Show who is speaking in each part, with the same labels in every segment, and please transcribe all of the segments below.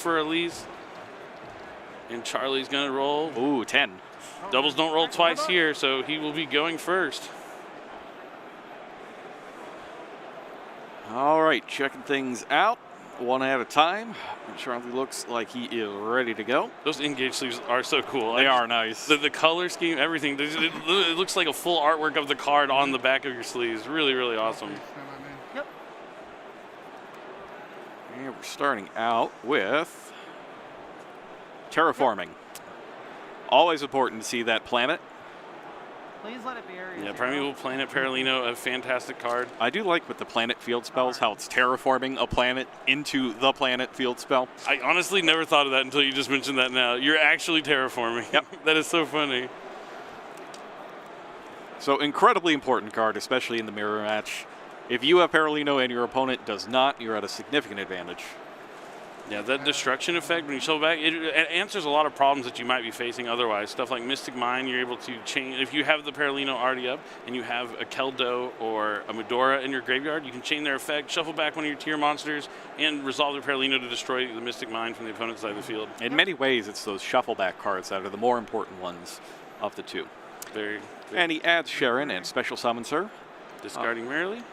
Speaker 1: for Alyse. And Charley's going to roll.
Speaker 2: Ooh, 10.
Speaker 1: Doubles don't roll twice here, so he will be going first.
Speaker 2: All right, checking things out one at a time. And Charley looks like he is ready to go.
Speaker 1: Those engage sleeves are so cool.
Speaker 2: They are nice.
Speaker 1: The color scheme, everything. It looks like a full artwork of the card on the back of your sleeves. Really, really awesome.
Speaker 3: Yep.
Speaker 2: And we're starting out with terraforming. Always important to see that planet.
Speaker 3: Please let it be area.
Speaker 1: Yeah, Primeval Planet Paralino, a fantastic card.
Speaker 2: I do like with the planet field spells how it's terraforming a planet into the planet field spell.
Speaker 1: I honestly never thought of that until you just mentioned that now. You're actually terraforming.
Speaker 2: Yep.
Speaker 1: That is so funny.
Speaker 2: So incredibly important card, especially in the mirror match. If you have Paralino and your opponent does not, you're at a significant advantage.
Speaker 1: Yeah, that destruction effect, when you shuffle back, it answers a lot of problems that you might be facing otherwise. Stuff like Mystic Mine, you're able to chain. If you have the Paralino already up and you have a Keldo or a Medora in your graveyard, you can chain their effect, shuffle back one of your tier monsters, and resolve the Paralino to destroy the Mystic Mine from the opponent's side of the field.
Speaker 2: In many ways, it's those shuffle back cards that are the more important ones of the two.
Speaker 1: Very.
Speaker 2: And he adds Sharon and special summons her.
Speaker 1: Discarding Merrily.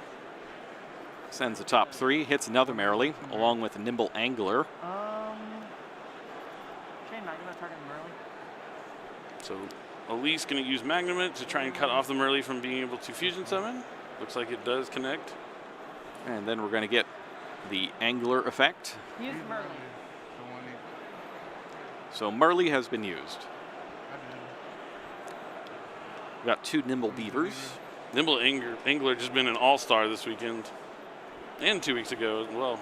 Speaker 2: Sends the top 3, hits another Merrily, along with a Nimble Angler.
Speaker 3: Shane, not gonna target Merrily.
Speaker 1: So Alyse going to use Magnum to try and cut off the Merrily from being able to fusion summon. Looks like it does connect.
Speaker 2: And then we're going to get the Angler effect.
Speaker 3: Use Merrily.
Speaker 2: So Merrily has been used. We've got 2 Nimble Beavers.
Speaker 1: Nimble Angler just been an all-star this weekend. And 2 weeks ago as well.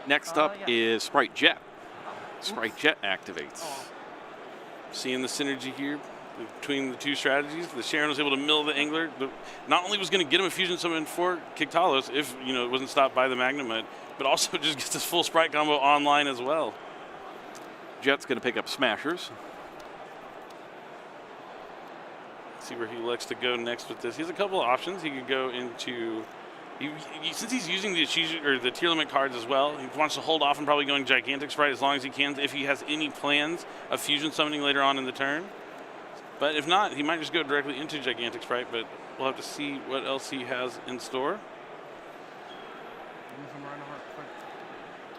Speaker 2: Next up
Speaker 3: yeah.
Speaker 2: is Sprite Jet. Sprite Jet activates.
Speaker 1: Seeing the synergy here between the two strategies, the Sharon was able to mill the Angler. Not only was going to get him a fusion summon for Kiktalos if it wasn't stopped by the Magnamite, but also just gets this full Sprite combo online as well.
Speaker 2: Jet's going to pick up Smashers.
Speaker 1: See where he elects to go next with this. He has a couple of options. He could go into, since he's using the tier limit cards as well, he wants to hold off on probably going Gigantic Sprite as long as he can if he has any plans of fusion summoning later on in the turn. But if not, he might just go directly into Gigantic Sprite, but we'll have to see what else he has in store.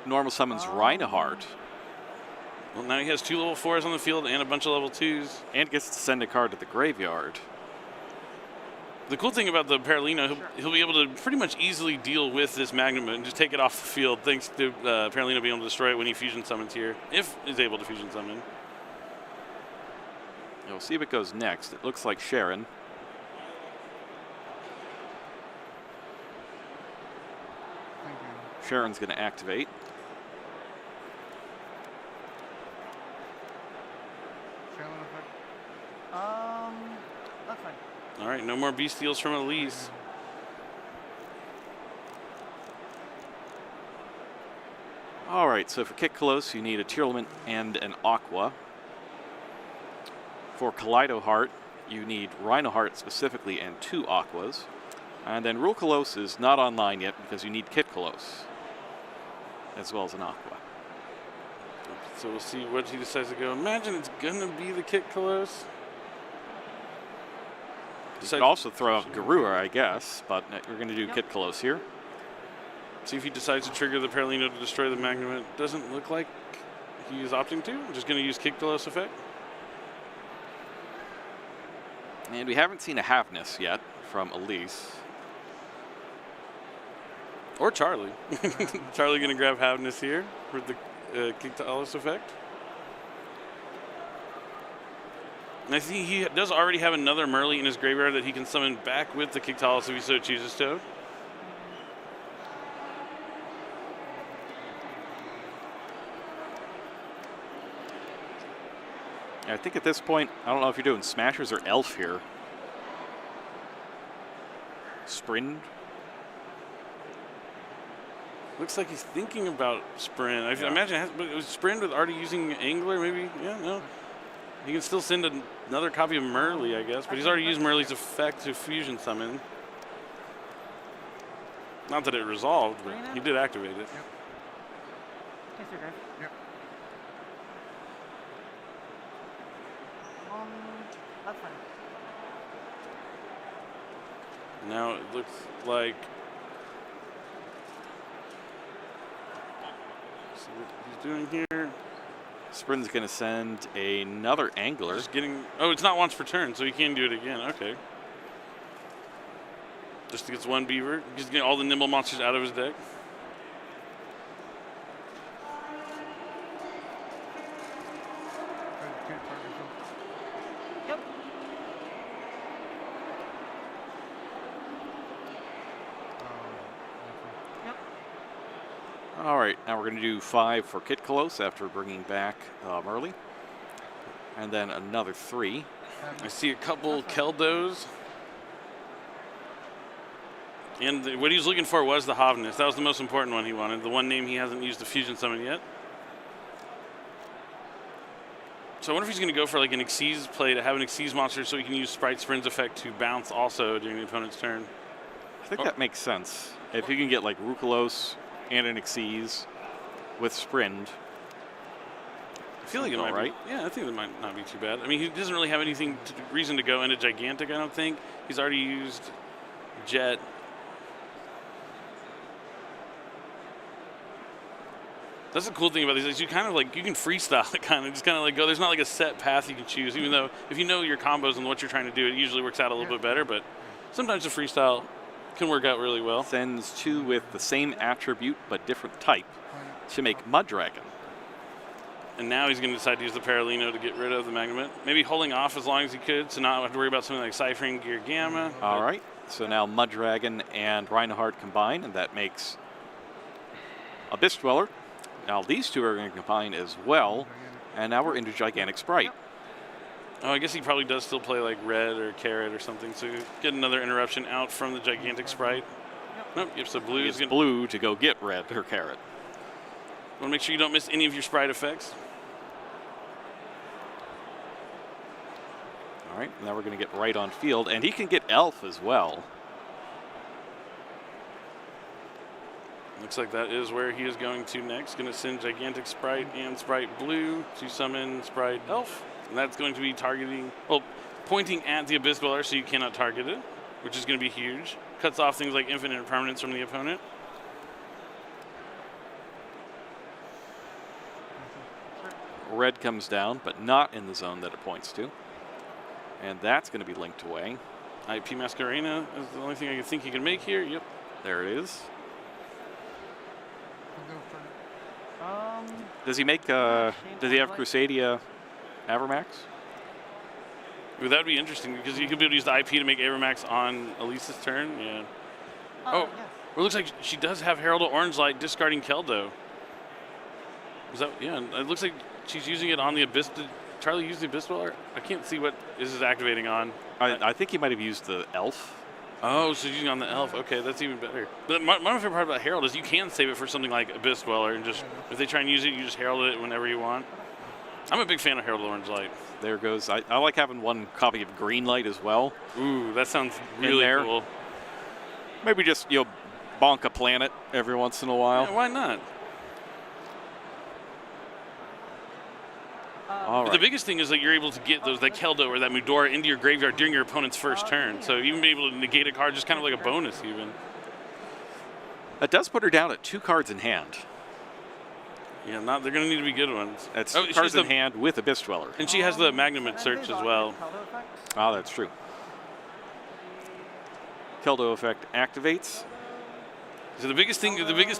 Speaker 2: Normal summons Reinhardt.
Speaker 1: Well, now he has 2 level 4s on the field and a bunch of level 2s.
Speaker 2: And gets to send a card to the graveyard.
Speaker 1: The cool thing about the Paralino, he'll be able to pretty much easily deal with this Magnum and just take it off the field thanks to Paralino being able to destroy it when he fusion summons here, if he's able to fusion summon.
Speaker 2: We'll see what goes next. It looks like Sharon. Sharon's going to activate.
Speaker 3: That's fine.
Speaker 1: All right, no more Bestials from Alyse.
Speaker 2: All right, so for Kick Close, you need a tier limit and an Aqua. For Kaleido Heart, you need Rhino Heart specifically and 2 Aquas. And then Rule Colossus is not online yet because you need Kit Colossus, as well as an Aqua.
Speaker 1: So we'll see what he decides to go. Imagine it's going to be the Kit Colossus.
Speaker 2: You could also throw out Garura, I guess, but we're going to do Kit Colossus here.
Speaker 1: See if he decides to trigger the Paralino to destroy the Magnum. It doesn't look like he is opting to. I'm just going to use Kit Colossus effect.
Speaker 2: And we haven't seen a Havness yet from Alyse.
Speaker 1: Or Charley. Charley going to grab Havness here with the Kiktalos effect. And I think he does already have another Merrily in his graveyard that he can summon back with the Kiktalos if he so chooses to.
Speaker 2: I think at this point, I don't know if you're doing Smashers or Elf here. Sprint.
Speaker 1: Looks like he's thinking about Sprint. I imagine, but it was Sprint with already using Angler, maybe? Yeah, no. He can still send another copy of Merly, I guess, but he's already used Merly's effect to fusion summon. Not that it resolved, but he did activate it.
Speaker 3: Yes, sir, Grave.
Speaker 4: Yep.
Speaker 3: That's fine.
Speaker 1: Now it looks like. See what he's doing here.
Speaker 2: Sprin's going to send another angler.
Speaker 1: Just getting. Oh, it's not once per turn, so he can do it again. Okay. Just gets one beaver. Just getting all the nimble monsters out of his deck.
Speaker 4: Good target.
Speaker 3: Yep. Yep.
Speaker 2: All right, now we're going to do 5 for Kit Kolos after bringing back Merly. And then another 3.
Speaker 1: I see a couple Keldos. And what he was looking for was the Hovness. That was the most important one he wanted. The one name he hasn't used the fusion summon yet. So I wonder if he's going to go for like an Xyz play to have an Xyz monster so he can use Sprite Sprint's effect to bounce also during the opponent's turn.
Speaker 2: I think that makes sense. If you can get like Rukalos and an Xyz with Sprint.
Speaker 1: I feel like it might
Speaker 2: right.
Speaker 1: be. Yeah, I think it might not be too bad. I mean, he doesn't really have anything reason to go into Gigantic, I don't think. He's already used Jet. That's the cool thing about these is you kind of like, you can freestyle it kind of, just kind of like go. There's not like a set path you can choose, even though if you know your combos and what you're trying to do, it usually works out a little bit better, but sometimes the freestyle can work out really well.
Speaker 2: Sends 2 with the same attribute but different type to make Mud Dragon.
Speaker 1: And now he's going to decide to use the Paralino to get rid of the Magnemite. Maybe holding off as long as he could to not have to worry about something like Ciphering Gear Gamma.
Speaker 2: All right, so now Mud Dragon and Reinhardt combine, and that makes Abyss Dweller. Now these 2 are going to combine as well, and now we're into Gigantic Sprite.
Speaker 1: Oh, I guess he probably does still play like Red or Carrot or something, so get another interruption out from the Gigantic Sprite. Nope, yep, so blue is
Speaker 2: It's
Speaker 1: going
Speaker 2: blue to go get Red or Carrot.
Speaker 1: Want to make sure you don't miss any of your Sprite effects.
Speaker 2: All right, now we're going to get right on field, and he can get Elf as well.
Speaker 1: Looks like that is where he is going to next. Going to send Gigantic Sprite and Sprite Blue to summon Sprite Elf. And that's going to be targeting, well, pointing at the Abyss Dweller so you cannot target it, which is going to be huge. Cuts off things like infinite permanence from the opponent.
Speaker 2: Red comes down, but not in the zone that it points to. And that's going to be linked away.
Speaker 1: IP Masquerena is the only thing I can think he can make here. Yep.
Speaker 2: There it is.
Speaker 3: Um,
Speaker 2: Does he make, does he have Crusadia Avermax?
Speaker 1: Ooh, that would be interesting because you could be able to use the IP to make Avermax on Alyse's turn. Yeah. Oh,
Speaker 3: yes.
Speaker 1: well, it looks like she does have Herald of Orange Light discarding Keldo. Is that, yeah, it looks like she's using it on the Abyss. Did Charley use the Abyss Dweller? I can't see what this is activating on.
Speaker 2: I think he might have used the Elf.
Speaker 1: Oh, so she's using it on the Elf. Okay, that's even better. But my favorite part about Herald is you can save it for something like Abyss Dweller and just, if they try and use it, you just herald it whenever you want. I'm a big fan of Herald of Orange Light.
Speaker 2: There goes. I like having one copy of Green Light as well.
Speaker 1: Ooh, that sounds really cool.
Speaker 2: Maybe just, bonk a planet every once in a while.
Speaker 1: Yeah, why not?
Speaker 2: All
Speaker 1: But
Speaker 2: right.
Speaker 1: the biggest thing is that you're able to get those, that Keldo or that Mudora into your graveyard during your opponent's first turn. So even being able to negate a card just kind of like a bonus even.
Speaker 2: That does put her down at 2 cards in hand.
Speaker 1: Yeah, they're going to need to be good ones.
Speaker 2: That's
Speaker 1: Oh,
Speaker 2: 2
Speaker 1: she
Speaker 2: cards
Speaker 1: has
Speaker 2: in hand with Abyss Dweller.
Speaker 1: And she has the Magnemite search as well.
Speaker 2: Oh, that's true. Keldo effect activates.
Speaker 1: So the biggest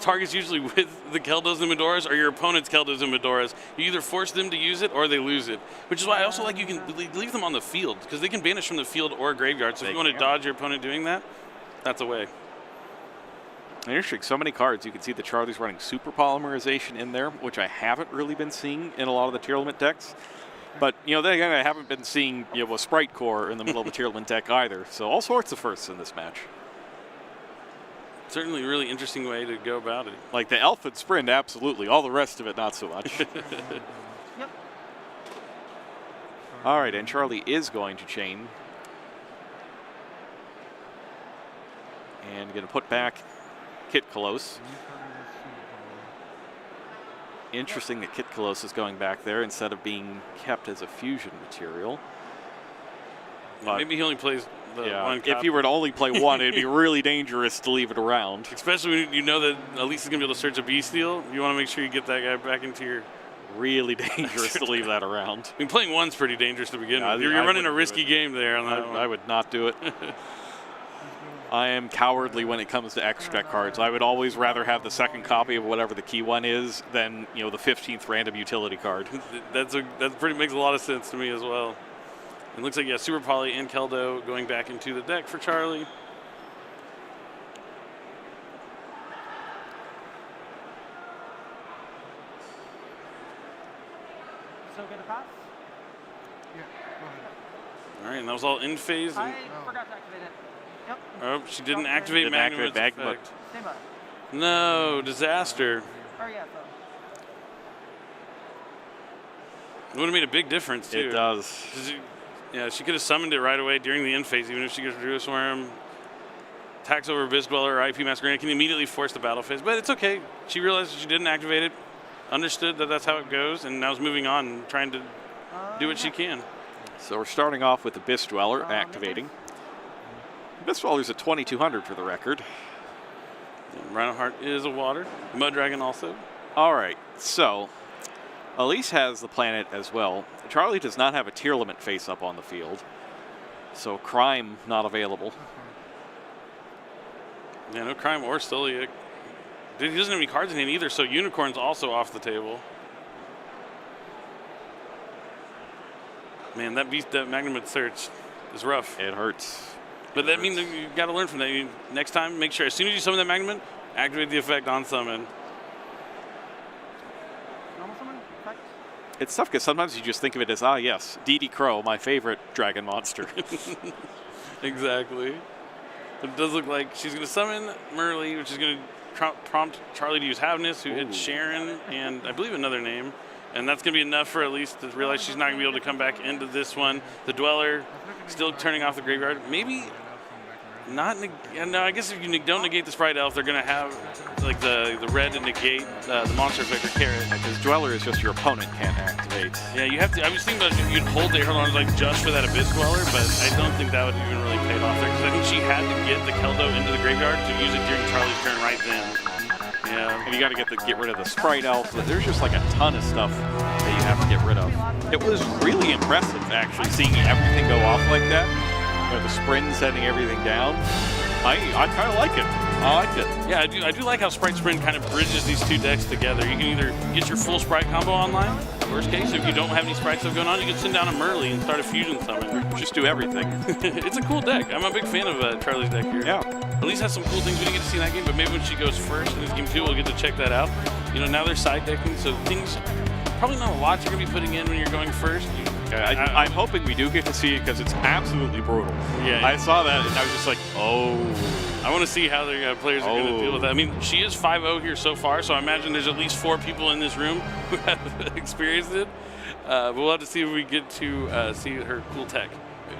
Speaker 1: targets usually with the Keldos and Medoras are your opponent's Keldos and Medoras. You either force them to use it or they lose it. Which is why I also like you can leave them on the field because they can banish from the field or graveyard. So if you want to dodge your opponent doing that, that's a way.
Speaker 2: Interesting. So many cards. You can see that Charley's running super polymerization in there, which I haven't really been seeing in a lot of the tier limit decks. But, then again, I haven't been seeing a Sprite Core in the middle of a tier limit deck either. So all sorts of firsts in this match.
Speaker 1: Certainly a really interesting way to go about it.
Speaker 2: Like the Elf and Sprint, absolutely. All the rest of it, not so much.
Speaker 3: Yep.
Speaker 2: All right, and Charley is going to chain. And going to put back Kit Kalos. Interesting that Kit Kalos is going back there instead of being kept as a fusion material.
Speaker 1: But maybe he only plays the one copy.
Speaker 2: If he were to only play one, it'd be really dangerous to leave it around.
Speaker 1: Especially when you know that Alyse is going to be able to search a B-Steal. You want to make sure you get that guy back into your...
Speaker 2: Really dangerous to leave that around.
Speaker 1: I mean, playing one's pretty dangerous to begin with. You're running a risky game there. On that one.
Speaker 2: I would not do it. I am cowardly when it comes to extra deck cards. I would always rather have the second copy of whatever the key one is than the 15th random utility card.
Speaker 1: That pretty makes a lot of sense to me as well. It looks like Super Poly and Keldo going back into the deck for Charley.
Speaker 3: So get a pass?
Speaker 4: Yeah, go ahead.
Speaker 1: All right, and that was all in phase.
Speaker 3: I forgot to activate it. Yep.
Speaker 1: Oh, she didn't activate Magnum.
Speaker 3: Same button.
Speaker 1: No, disaster.
Speaker 3: Oh, yeah,
Speaker 1: It would have made a big difference, too.
Speaker 2: It does.
Speaker 1: Yeah, she could have summoned it right away during the end phase, even if she gets Drew Swarm, attacks over Abyss Dweller or IP Masquerade, can immediately force the battle phase. But it's okay. She realized she didn't activate it, understood that that's how it goes, and now is moving on and trying to do what she can.
Speaker 2: So we're starting off with Abyss Dweller activating. Abyss Dweller's at 2,200 for the record.
Speaker 1: Rhino Heart is a water. Mud Dragon also.
Speaker 2: All right, so Alyse has the planet as well. Charley does not have a tier limit face up on the field, so Crime not available.
Speaker 1: Yeah, no Crime or Stoliac. He doesn't have any cards in hand either, so Unicorn's also off the table. Man, that Magnum Search is rough.
Speaker 2: It hurts.
Speaker 1: But that means you got to learn from that. Next time, make sure as soon as you summon that Magnum, activate the effect on summon.
Speaker 3: Normal summon? Effect?
Speaker 2: It's tough because sometimes you just think of it as, yes, DD Crow, my favorite dragon monster.
Speaker 1: Exactly. It does look like she's going to summon Merly, which is going to prompt Charley to use Havness, who hits Sharon, and I believe another name. And that's going to be enough for Alyse to realize she's not going to be able to come back into this one. The Dweller still turning off the graveyard. Maybe not. No, I guess if you don't negate the Sprite Elf, they're going to have like the red to negate the monster effect or carrot.
Speaker 2: Because Dweller is just your opponent can't activate.
Speaker 1: Yeah, you have to. I was thinking about if you'd hold the Airlorns like just for that Abyss Dweller, but I don't think that would even really pay off there because I think she had to get the Keldo into the graveyard to use it during Charley's turn right then. Yeah,
Speaker 2: and you got to get rid of the Sprite Elf. There's just like a ton of stuff that you have to get rid of. It was really impressive actually seeing everything go off like that. The sprint sending everything down. I kind of like it. I like it.
Speaker 1: Yeah, I do like how Sprite Sprint kind of bridges these two decks together. You can either get your full Sprite combo online. Worst case, if you don't have any Sprite stuff going on, you can send down a Merly and start a fusion summon.
Speaker 2: Just do everything.
Speaker 1: It's a cool deck. I'm a big fan of Charley's deck here.
Speaker 2: Yeah.
Speaker 1: Alyse has some cool things we didn't get to see in that game, but maybe when she goes first in this game too, we'll get to check that out. Now they're side decking, so things, probably not a lot you're going to be putting in when you're going first.
Speaker 2: I'm hoping we do get to see it because it's absolutely brutal.
Speaker 1: Yeah.
Speaker 2: I saw that and I was just like, oh.
Speaker 1: I want to see how the players are going to deal with that. I mean, she is 5-0 here so far, so I imagine there's at least 4 people in this room who have experienced it. But we'll have to see if we get to see her cool tech.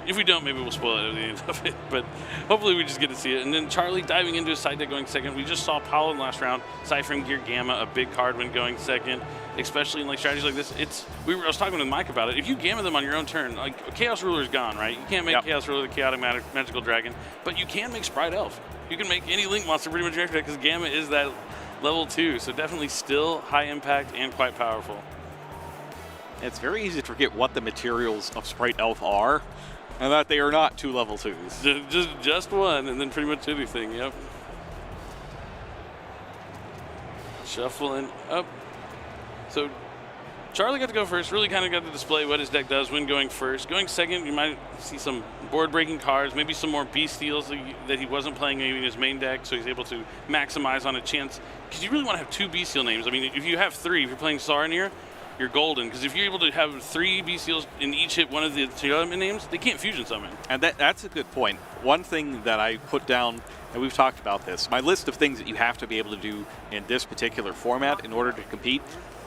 Speaker 1: If we don't, maybe we'll spoil it at the end of it. But hopefully we just get to see it. And then Charley diving into a side deck going second. We just saw Paolo in the last round ciphering Gear Gamma, a big card when going second, especially in strategies like this. I was talking with Mike about it. If you Gamma them on your own turn, Chaos Ruler's gone, right? You can't make Chaos Ruler the Chaotic Magical Dragon, but you can make Sprite Elf. You can make any Link monster pretty much in your deck because Gamma is that level 2. So definitely still high impact and quite powerful.
Speaker 2: It's very easy to forget what the materials of Sprite Elf are. And that they are not 2 level 2s.
Speaker 1: Just one, and then pretty much anything, yep. Shuffling up. So Charley got to go first, really kind of got to display what his deck does when going first. Going second, you might see some board-breaking cards, maybe some more B-steals that he wasn't playing maybe in his main deck, so he's able to maximize on a chance. Because you really want to have 2 B-steal names. I mean, if you have 3, if you're playing Saranir, you're golden, because if you're able to have 3 B-Steals and each hit one of the element names, they can't fusion summon.
Speaker 2: And that's a good point. One thing that I put down, and we've talked about this, my list of things that you have to be able to do in this particular format in order to compete,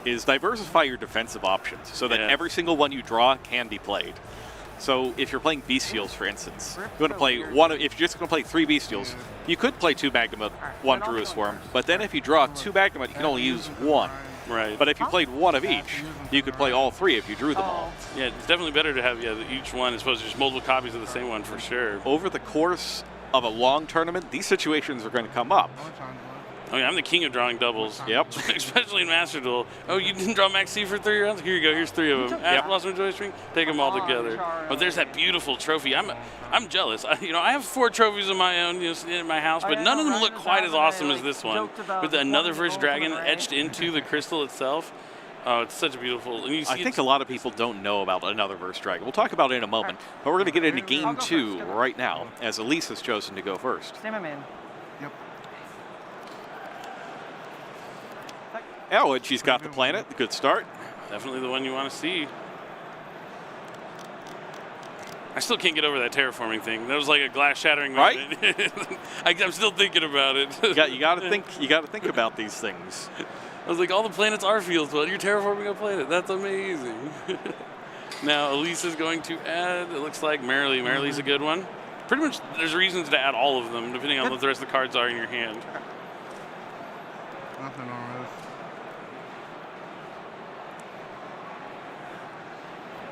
Speaker 2: is diversify your defensive options so that
Speaker 1: Yeah.
Speaker 2: every single one you draw can be played. So if you're playing bestials, for instance, you want to play one. If you're just going to play 3 bestials, you could play 2 Magnamut, 1 Druid Swarm. But then if you draw 2 Magnamut, you can only use 1.
Speaker 1: Right.
Speaker 2: But if you played 1 of each, you could play all 3 if you drew them all.
Speaker 1: Yeah, it's definitely better to have each one as opposed to just multiple copies of the same one for sure.
Speaker 2: Over the course of a long tournament, these situations are going to come up.
Speaker 1: I mean, I'm the king of drawing doubles.
Speaker 2: Yep.
Speaker 1: Especially in Master Duel. Oh, you didn't draw Max C for 3 rounds? Here you go. Here's 3 of them. Ash Blossom Joy String. Take them all together. But there's that beautiful trophy. I'm jealous. I have 4 trophies of my own, sitting in my house, but none of them look quite as awesome as this one. With another first dragon etched into the crystal itself. Oh, it's such a beautiful. And you see
Speaker 2: I think a lot of people don't know about another Verse Dragon. We'll talk about it in a moment. But we're going to get into Game 2 right now, as Alyse has chosen to go first.
Speaker 3: Stay my man.
Speaker 4: Yep.
Speaker 2: Oh, and she's got the planet. Good start.
Speaker 1: Definitely the one you want to see. I still can't get over that terraforming thing. That was like a glass shattering
Speaker 2: Right?
Speaker 1: moment. I'm still thinking about it.
Speaker 2: You got to think. You got to think about these things.
Speaker 1: I was like, all the planets are fields. Well, you're terraforming a planet. That's amazing. Now, Alyse is going to add, it looks like Merrily. Merrily's a good one. Pretty much, there's reasons to add all of them, depending on what the rest of the cards are in your hand.
Speaker 4: Nothing on this.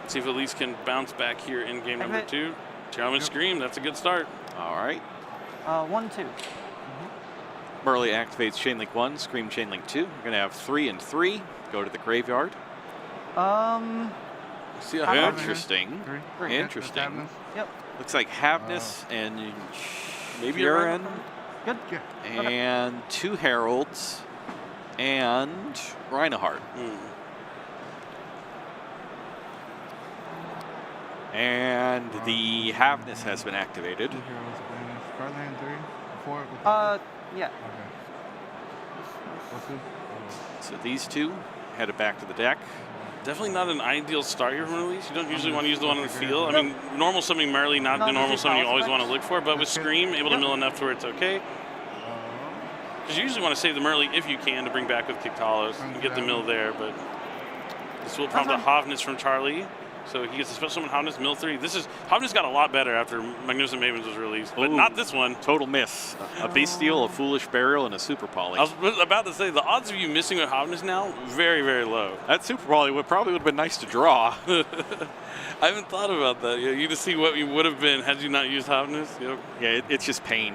Speaker 1: See if Alyse can bounce back here in game number 2. Challenge Scream, that's a good start.
Speaker 2: All right.
Speaker 3: 1, 2.
Speaker 2: Merrily activates Chainlink 1, Scream Chainlink 2. We're going to have 3 and 3. Go to the graveyard.
Speaker 1: See how
Speaker 2: Interesting.
Speaker 4: Three.
Speaker 2: Interesting.
Speaker 3: Yep.
Speaker 2: Looks like Havness and
Speaker 1: maybe
Speaker 2: Sharon.
Speaker 3: Good.
Speaker 2: And 2 Heralds. And Reinhardt. And the Havness has been activated.
Speaker 4: Card hand 3, 4.
Speaker 3: Yeah.
Speaker 4: Okay. What's this?
Speaker 2: So these 2 headed back to the deck.
Speaker 1: Definitely not an ideal start here from Alyse. You don't usually want to use the one on the field. I mean, normal summoning Merrily, not the normal summoning you always want to look for, but with Scream, able to mill enough to where it's okay. Because you usually want to save the Merrily if you can to bring back with Kictalos and get the mill there, but this will prompt a Havness from Charley. So he gets a special summon Havness, mill 3. Havness got a lot better after Magnificent Mavens was released, but not this one.
Speaker 2: Total miss. A Bestial, a Foolish Burial, and a Super Poly.
Speaker 1: I was about to say, the odds of you missing with Havness now, very, very low.
Speaker 2: That Super Poly would have been nice to draw.
Speaker 1: I haven't thought about that. You just see what you would have been had you not used Havness. Yep.
Speaker 2: Yeah, it's just pain.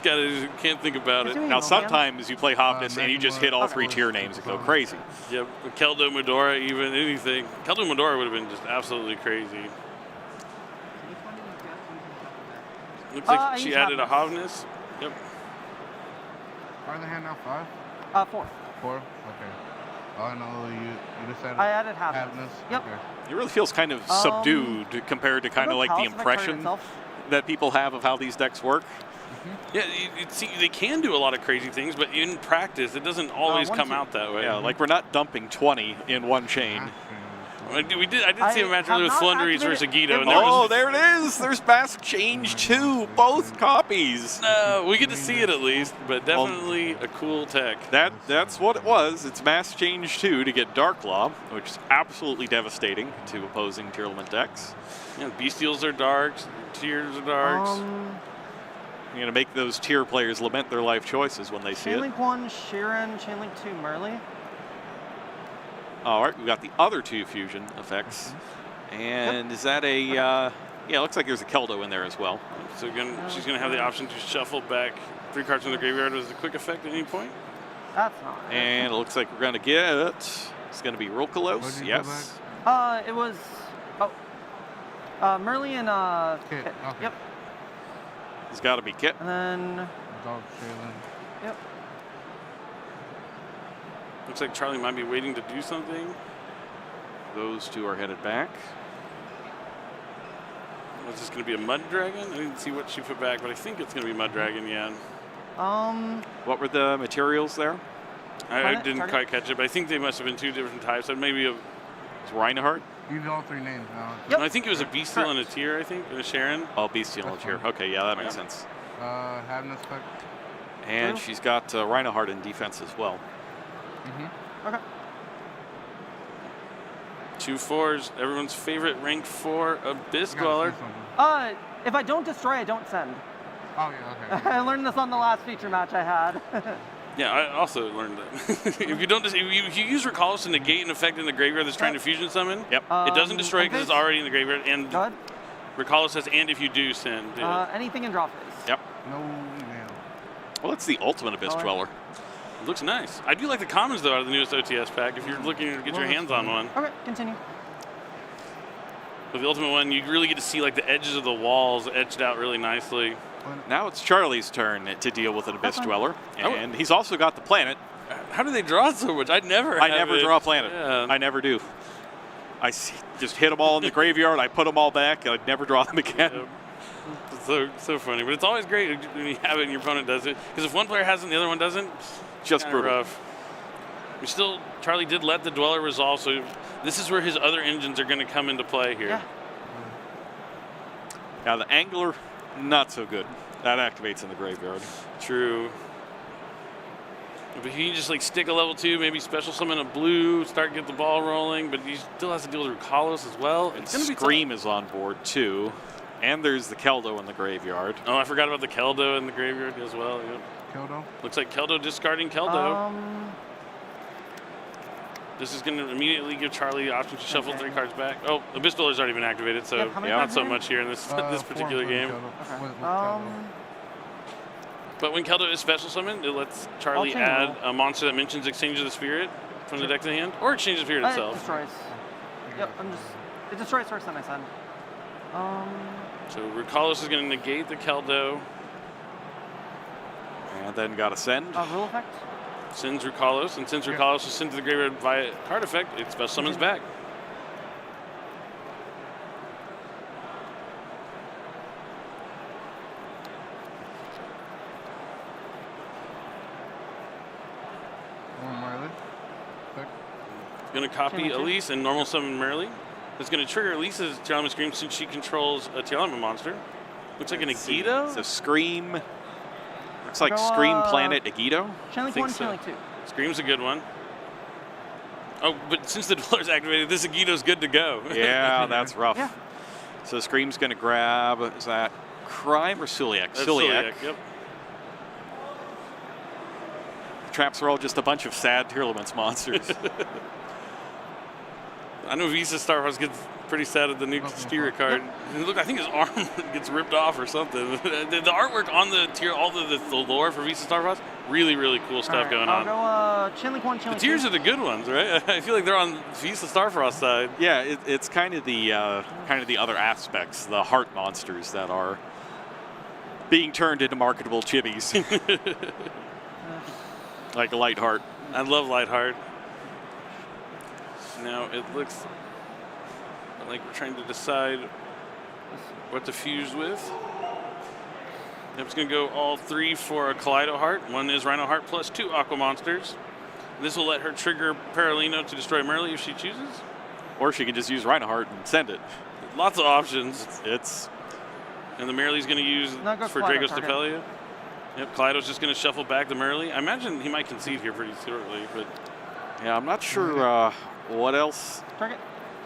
Speaker 1: Can't think about it.
Speaker 2: Now, sometimes you play Havness and you just hit all 3 tier names and go crazy.
Speaker 1: Yep, Keldo, Medora, even anything. Keldo, Medora would have been just absolutely crazy. Looks like she added a Havness. Yep.
Speaker 4: Card hand now 5?
Speaker 3: 4.
Speaker 4: 4? Okay. Oh, no, you just added.
Speaker 3: I added Havness.
Speaker 4: Havness?
Speaker 3: Yep.
Speaker 4: Okay.
Speaker 2: It really feels kind of subdued compared to kind of like the impression that people have of how these decks work.
Speaker 1: Yeah, see, they can do a lot of crazy things, but in practice, it doesn't always come out that way.
Speaker 2: Yeah, like we're not dumping 20 in one chain.
Speaker 1: I did see a match earlier with Flunderies versus Yugioh.
Speaker 2: And there it is. There's Mask Change 2, both copies.
Speaker 1: We get to see it at least, but definitely a cool tech.
Speaker 2: That's what it was. It's Mask Change 2 to get Dark Law, which is absolutely devastating to opposing tier element decks.
Speaker 1: Yeah, Bestials are darks, Tiers are darks.
Speaker 2: You're going to make those tier players lament their life choices when they see it.
Speaker 3: Chainlink 1, Sharon, Chainlink 2, Merrily.
Speaker 2: All right, we've got the other 2 fusion effects. And is that a, yeah, it looks like there's a Keldo in there as well.
Speaker 1: So again, she's going to have the option to shuffle back 3 cards from the graveyard as a quick effect at any point.
Speaker 3: That's not right.
Speaker 2: And it looks like we're going to get, it's going to be Rokalos, yes.
Speaker 3: It was, Merrily and,
Speaker 4: Kit. Okay.
Speaker 3: Yep.
Speaker 2: It's got to be Kit.
Speaker 3: And then,
Speaker 4: Dog trailing.
Speaker 3: yep.
Speaker 1: Looks like Charley might be waiting to do something.
Speaker 2: Those 2 are headed back.
Speaker 1: Was this going to be a Mud Dragon? I didn't see what she put back, but I think it's going to be Mud Dragon, yeah.
Speaker 2: What were the materials there?
Speaker 1: I didn't quite catch it, but I think they must have been 2 different types. So maybe
Speaker 2: It's Reinhardt?
Speaker 4: You need all 3 names now.
Speaker 3: Yep.
Speaker 1: I think it was a Bestial and a Tier, I think, and a Sharon.
Speaker 2: Oh, Bestial and Tier. Okay, yeah, that makes sense.
Speaker 4: Having this
Speaker 2: And she's got Reinhardt in defense as well.
Speaker 3: Okay.
Speaker 1: 2 4s. Everyone's favorite rank 4 Abyss
Speaker 4: You gotta
Speaker 1: Dweller.
Speaker 4: say something.
Speaker 3: If I don't destroy, I don't send.
Speaker 4: Oh, yeah, okay.
Speaker 3: I learned this on the last feature match I had.
Speaker 1: Yeah, I also learned that. if you don't, if you use Recallus to negate an effect in the graveyard that's trying to fusion summon,
Speaker 2: Yep.
Speaker 1: it doesn't destroy because
Speaker 3: Abyss?
Speaker 1: it's already in the graveyard. And
Speaker 3: Go ahead.
Speaker 1: Recallus says, and if you do send.
Speaker 3: Anything in draw phase.
Speaker 2: Yep.
Speaker 4: No email.
Speaker 2: Well, it's the ultimate Abyss
Speaker 3: Oh,
Speaker 2: Dweller.
Speaker 1: It looks nice. I do like the commons though out of the newest OTS pack. If you're looking to get your hands on one.
Speaker 3: Okay, continue.
Speaker 1: With the ultimate one, you really get to see like the edges of the walls etched out really nicely.
Speaker 2: Now it's Charlie's turn to deal with an Abyss
Speaker 3: fine.
Speaker 2: Dweller,
Speaker 1: Oh.
Speaker 2: and he's also got the planet.
Speaker 1: How do they draw so much? I never
Speaker 2: Draw a planet.
Speaker 1: Yeah.
Speaker 2: I never do. Just hit them all in the graveyard, I put them all back, and I never draw them again.
Speaker 1: Yeah. It's so funny, but it's always great when you have it and your opponent does it. Because if one player has it and the other one doesn't,
Speaker 2: Just
Speaker 1: kinda
Speaker 2: brutal.
Speaker 1: rough. Charlie did let the Dweller resolve, so this is where his other engines are going to come into play here.
Speaker 3: Yeah.
Speaker 2: Now the Angler, not so good. That activates in the graveyard.
Speaker 1: True. But he can just like stick a level 2, maybe special summon a blue, start get the ball rolling, but he still has to deal with Recallus as well.
Speaker 2: And
Speaker 1: It's gonna be
Speaker 2: Scream is on board too. And there's the Keldo in the graveyard.
Speaker 1: tough. Oh, I forgot about the Keldo in the graveyard as well. Yep.
Speaker 4: Keldo?
Speaker 1: Looks like Keldo discarding Keldo.
Speaker 3: Um,
Speaker 1: This is going to immediately give Charlie the option to shuffle
Speaker 3: Okay.
Speaker 1: 3 cards back. Oh, Abyss Dweller's already been activated, so
Speaker 3: Yep, how many
Speaker 1: not
Speaker 3: cards
Speaker 1: so
Speaker 3: are in?
Speaker 1: much here in this this particular
Speaker 4: Four
Speaker 1: game.
Speaker 4: Keldo.
Speaker 3: okay.
Speaker 4: With Keldo.
Speaker 1: But when Keldo is special summoned, it lets Charlie
Speaker 3: chain
Speaker 1: add
Speaker 3: roll.
Speaker 1: a monster that mentions Exchange of the Spirit from the deck to the hand, or Exchange of the Spirit
Speaker 3: It
Speaker 1: itself.
Speaker 3: destroys. Yep, it destroys first, then I send.
Speaker 1: So Recallus is going to negate the Keldo,
Speaker 2: And then got to send.
Speaker 3: Rule effect?
Speaker 1: sends Recallus, and since Recallus is sent to the graveyard via card effect, it special summons back.
Speaker 4: One Marley.
Speaker 1: Going to copy
Speaker 3: Chain link
Speaker 1: Alyse and normal summon Merely. It's going to trigger Alyse's Tearlama Scream since she controls a Tearlama monster. Looks like an Agito.
Speaker 2: So Scream. Looks like
Speaker 3: Go,
Speaker 2: Scream Planet Agito.
Speaker 3: Chain link
Speaker 1: think
Speaker 3: 1,
Speaker 1: so.
Speaker 3: chain link 2.
Speaker 1: Scream's a good one. Oh, but since the Dweller's activated, this Agito's good to go.
Speaker 2: Yeah, that's rough.
Speaker 3: Yeah.
Speaker 2: So Scream's going to grab, is that Crime or Celiac?
Speaker 1: That's
Speaker 2: Celiac.
Speaker 1: Yep.
Speaker 2: Traps are all just a bunch of sad Tearlaments monsters.
Speaker 1: I know Visa Star Wars gets pretty sad at the new Steer card. And look, I think his arm gets ripped off or something. the artwork on the tier, all the lore for Visa Star Wars, really, really cool stuff going on.
Speaker 3: I'll go chain link 1, chain
Speaker 1: The
Speaker 3: link
Speaker 1: tiers
Speaker 3: 2.
Speaker 1: are the good ones, right? I feel like they're on Visa Starfrost side.
Speaker 2: Yeah, it's kind of the other aspects, the heart monsters that are being turned into marketable chibis, like a light heart.
Speaker 1: I love Lightheart. Now it looks like we're trying to decide what to fuse with. Yep, it's going to go all 3 for a Kaleido Heart. 1 is Rhino Heart plus 2 Aqua Monsters. This will let her trigger Paralino to destroy Merely if she chooses.
Speaker 2: Or she can just use Rhinoheart and send it.
Speaker 1: Lots of options.
Speaker 2: It's
Speaker 1: And the Merely's going to use
Speaker 3: No, go
Speaker 1: for
Speaker 3: Kaleido,
Speaker 1: Drago
Speaker 3: target.
Speaker 1: Stapelia. Yep, Kaleido's just going to shuffle back the Merely. I imagine he might concede here pretty shortly, but
Speaker 2: yeah, I'm not sure what else
Speaker 3: Target.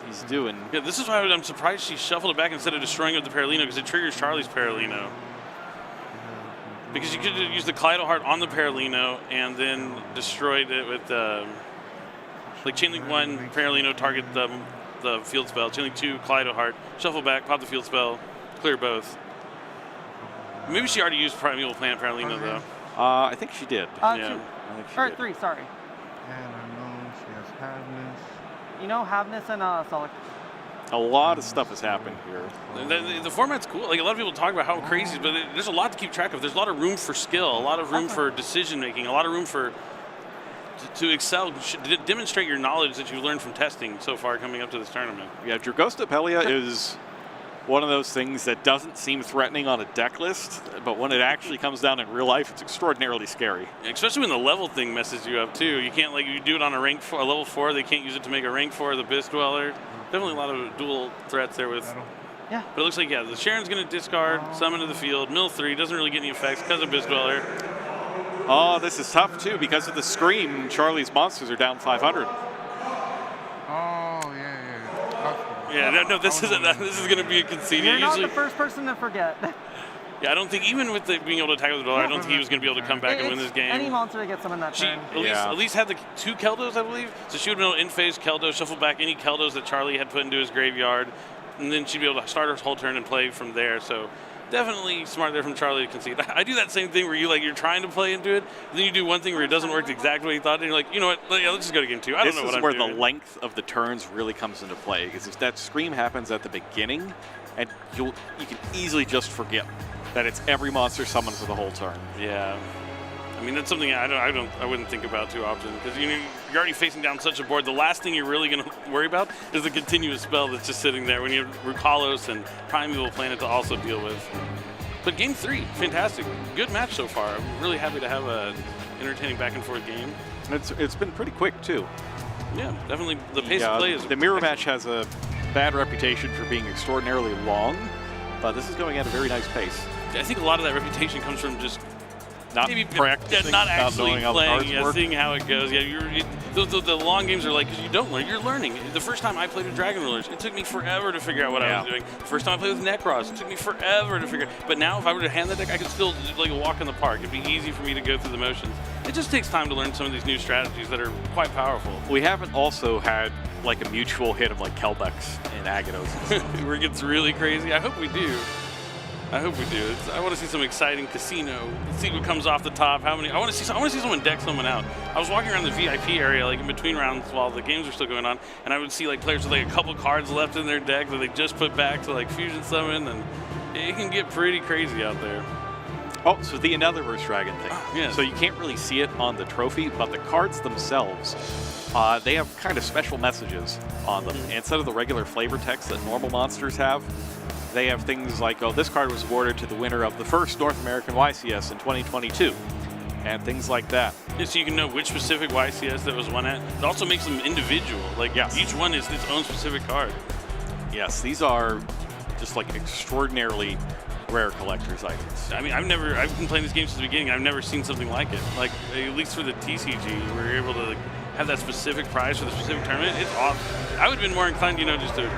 Speaker 2: he's doing.
Speaker 1: yeah, this is why I'm surprised she shuffled it back instead of destroying it with the Paralino, because it triggers Charlie's Paralino. Because you could have used the Kaleido Heart on the Paralino and then destroyed it with like Chainlink 1, Paralino, target the field spell. Chainlink 2, Kaleido Heart, shuffle back, pop the field spell, clear both. Maybe she already used Primeval Planet Paralino though.
Speaker 2: I think she did.
Speaker 3: 2.
Speaker 2: I think she
Speaker 3: Or
Speaker 2: did.
Speaker 3: 3, sorry.
Speaker 4: And I know she has Havness.
Speaker 3: You know, Havness and Solic.
Speaker 2: A lot of stuff has happened here.
Speaker 1: The format's cool. Like a lot of people talk about how crazy, but there's a lot to keep track of. There's a lot of room for skill, a lot of room for decision making, a lot of room for to excel, to demonstrate your knowledge that you've learned from testing so far coming up to this tournament.
Speaker 2: Yeah, Drago Stapelia is one of those things that doesn't seem threatening on a deck list, but when it actually comes down in real life, it's extraordinarily scary.
Speaker 1: Especially when the level thing messes you up too. You can't, like, you do it on a rank 4, a level 4. They can't use it to make a rank 4 the Abyss Dweller. Definitely a lot of dual threats there with.
Speaker 3: Yeah.
Speaker 1: But it looks like, yeah, the Sharon's going to discard, summon to the field, mill 3, doesn't really get any effects because of Abyss Dweller.
Speaker 2: Oh, this is tough too because of the Scream. Charlie's monsters are down 500.
Speaker 4: Oh, yeah.
Speaker 1: Yeah, no, this is going to be a concede.
Speaker 3: You're not
Speaker 1: Usually,
Speaker 3: the first person to forget.
Speaker 1: yeah, I don't think even with being able to attack with the duel, I don't think he was going to be able to come back and win this game.
Speaker 3: Any monster that gets them in that turn.
Speaker 1: Alyse had the 2 Keldos, I believe, so she would be able to in-phase Keldo, shuffle back any Keldos that Charley had put into his graveyard, and then she'd be able to start her whole turn and play from there. So definitely smart there from Charley to concede. I do that same thing where you're trying to play into it, then you do one thing where it doesn't work the exact way you thought, and you're like, you know what, yeah, let's just go to game 2. I don't know what I'm doing.
Speaker 2: This is where the length of the turns really comes into play, because if that scream happens at the beginning, and you can easily just forget that it's every monster summoned for the whole turn.
Speaker 1: Yeah. I mean, that's something I wouldn't think about too often, because you're already facing down such a board. The last thing you're really going to worry about is the continuous spell that's just sitting there when you have Rukalos and Primeval Planet to also deal with. But game 3, fantastic. Good match so far. I'm really happy to have an entertaining back and forth game.
Speaker 2: It's been pretty quick too.
Speaker 1: Yeah, definitely the pace of play is...
Speaker 2: The mirror match has a bad reputation for being extraordinarily long, but this is going at a very nice pace.
Speaker 1: I think a lot of that reputation comes from just
Speaker 2: not practicing,
Speaker 1: not actually
Speaker 2: not
Speaker 1: playing, seeing how it goes. Yeah, the long games are like, because you don't learn, you're learning. The first time I played with Dragon Rulers, it took me forever to figure out what I was doing. The first time I played with Necros, it took me forever to figure out. But now if I were to hand the deck, I could still like a walk in the park. It'd be easy for me to go through the motions. It just takes time to learn some of these new strategies that are quite powerful.
Speaker 2: We haven't also had like a mutual hit of like Kelbex and Agados.
Speaker 1: Where it gets really crazy. I hope we do. I hope we do. I want to see some exciting casino. Let's see what comes off the top. How many? I want to see someone deck someone out. I was walking around the VIP area, like in between rounds while the games were still going on, and I would see like players with like a couple cards left in their deck that they just put back to like fusion summon, and it can get pretty crazy out there.
Speaker 2: Oh, so the Netherverse Dragon thing.
Speaker 1: Yes.
Speaker 2: So you can't really see it on the trophy, but the cards themselves, they have kind of special messages on them. And instead of the regular flavor text that normal monsters have, they have things like, oh, this card was awarded to the winner of the first North American YCS in 2022, and things like that.
Speaker 1: Yeah, so you can know which specific YCS that was won at. It also makes them individual. Like, each one is its own specific card.
Speaker 2: Yes, these are just like extraordinarily rare collector's items.
Speaker 1: I mean, I've been playing this game since the beginning. I've never seen something like it. Like, at least for the TCG, where you're able to like, have that specific prize for the specific tournament. It's awesome. I would have been more inclined, just to...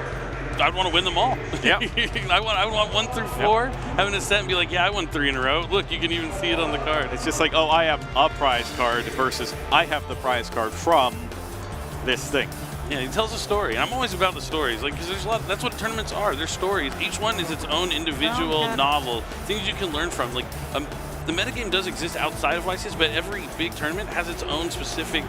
Speaker 1: I'd want to win them all.
Speaker 2: Yeah.
Speaker 1: I would want 1 through 4, having a set and be like, yeah, I won 3 in a row. Look, you can even see it on the card.
Speaker 2: It's just like, oh, I have a prize card versus I have the prize card from this thing.
Speaker 1: Yeah, he tells a story. I'm always about the stories, like, because there's a lot. That's what tournaments are. They're stories. Each one is its own individual novel, things you can learn from. Like, the metagame does exist outside of YCS, but every big tournament has its own specific,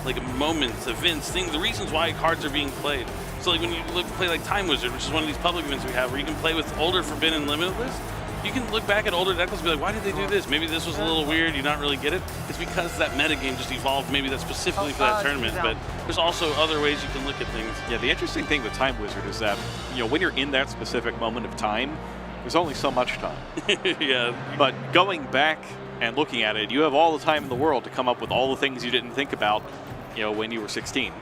Speaker 1: like, moments, events, things, the reasons why cards are being played. So like when you play like Time Wizard, which is one of these public events we have, where you can play with older Forbidden Limitless, you can look back at older deck lists and be like, why did they do this? Maybe this was a little weird, you not really get it. It's because that metagame just evolved, maybe that's specifically for that tournament, but there's also other ways you can look at things.
Speaker 2: Yeah, the interesting thing with Time Wizard is that, when you're in that specific moment of time, there's only so much time.
Speaker 1: Yeah.
Speaker 2: But going back and looking at it, you have all the time in the world to come up with all the things you didn't think about, when you were 16.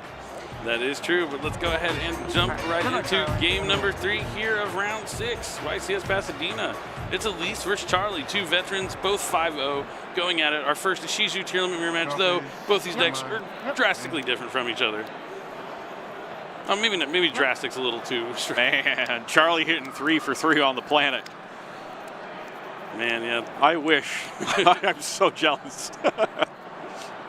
Speaker 1: That is true, but let's go ahead and jump right into game number 3 here of round 6, YCS Pasadena. It's Alyse versus Charley, 2 veterans, both 5-0, going at it. Our first Ishizu tier limit mirror match, though. Both these decks are drastically different from each other. Oh, maybe not, maybe drastic's a little too strange.
Speaker 2: Man, Charley hitting 3 for 3 on the planet.
Speaker 1: Man, yeah.
Speaker 2: I wish. I'm so jealous.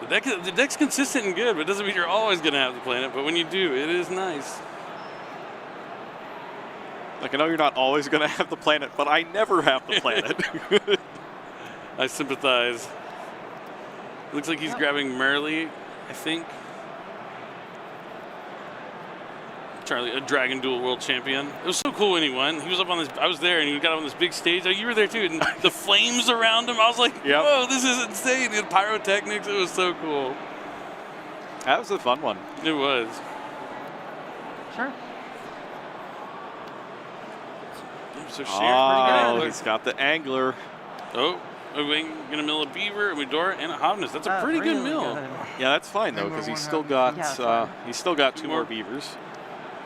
Speaker 1: The deck's consistent and good, but it doesn't mean you're always going to have the planet. But when you do, it is nice.
Speaker 2: Like, I know you're not always going to have the planet, but I never have the planet.
Speaker 1: I sympathize. Looks like he's grabbing Merly, I think. Charley, a Dragon Duel World Champion. It was so cool when he won. He was up on this, I was there, and he got on this big stage. Oh, you were there too, and the flames around him. I was like, whoa, this is insane. He had pyrotechnics. It was so cool.
Speaker 2: That was a fun one.
Speaker 1: It was.
Speaker 3: Sure.
Speaker 1: So
Speaker 2: he's got the angler.
Speaker 1: Oh, we're gonna mill a beaver, a Medora, and a Hovness. That's a pretty good mill.
Speaker 2: Yeah, that's fine though, because he's still got 2 more beavers.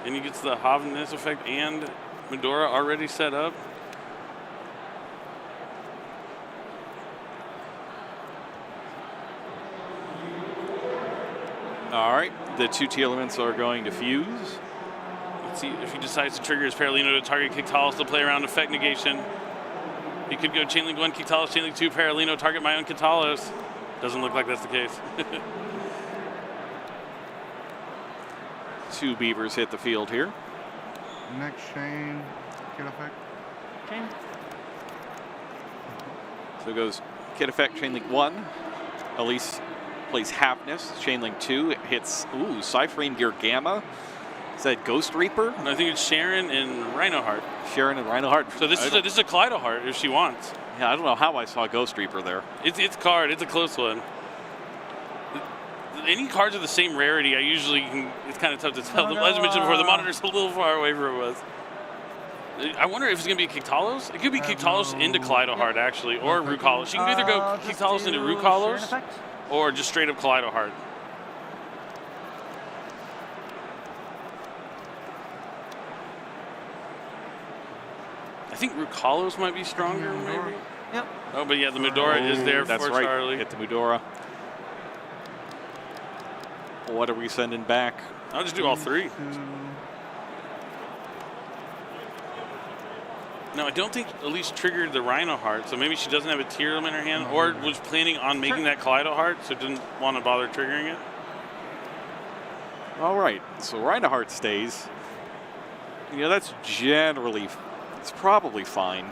Speaker 1: And he gets the Hovness effect and Medora already set up.
Speaker 2: All right, the 2 T elements are going to fuse.
Speaker 1: Let's See if he decides to trigger his Paralino to target Kictalis to play around effect negation. He could go Chainlink 1, Kictalis, Chainlink 2, Paralino, target my own Kictalis. Doesn't look like that's the case.
Speaker 2: 2 beavers hit the field here.
Speaker 4: Next chain, kid effect.
Speaker 3: Chain.
Speaker 2: So it goes Kid Effect, Chainlink 1. Alyse plays Havness, Chainlink 2. It hits, Cypherine Gear Gamma. Is that Ghost Reaper?
Speaker 1: I think it's Sharon and Rhinoheart.
Speaker 2: Sharon and Rhinoheart.
Speaker 1: So this is a Kaleidoheart if she wants.
Speaker 2: Yeah, I don't know how I saw Ghost Reaper there.
Speaker 1: It's card. It's a close one. Any cards of the same rarity, I usually can. It's kind of tough to tell. As I mentioned before, the monitor's a little far away from where it was. I wonder if it's going to be Kictalos. It could be Kictalos into Kaleidoheart, actually, or Rukalos. She can either go Kictalos into Rukalos, or just straight up Kaleidoheart. I think Rukalos might be stronger, maybe.
Speaker 3: Yep.
Speaker 1: Oh, but yeah, the Medora is there
Speaker 2: That's
Speaker 1: for
Speaker 2: right.
Speaker 1: Charley.
Speaker 2: Hit the Medora. What are we sending back?
Speaker 1: I'll just do all 3. No, I don't think Alyse triggered the Rhinoheart, so maybe she doesn't have a tier in her hand, or was planning on making that Kaleidoheart, so didn't want to bother triggering it.
Speaker 2: All right, so Rhinoheart stays. You know, that's generally, it's probably fine.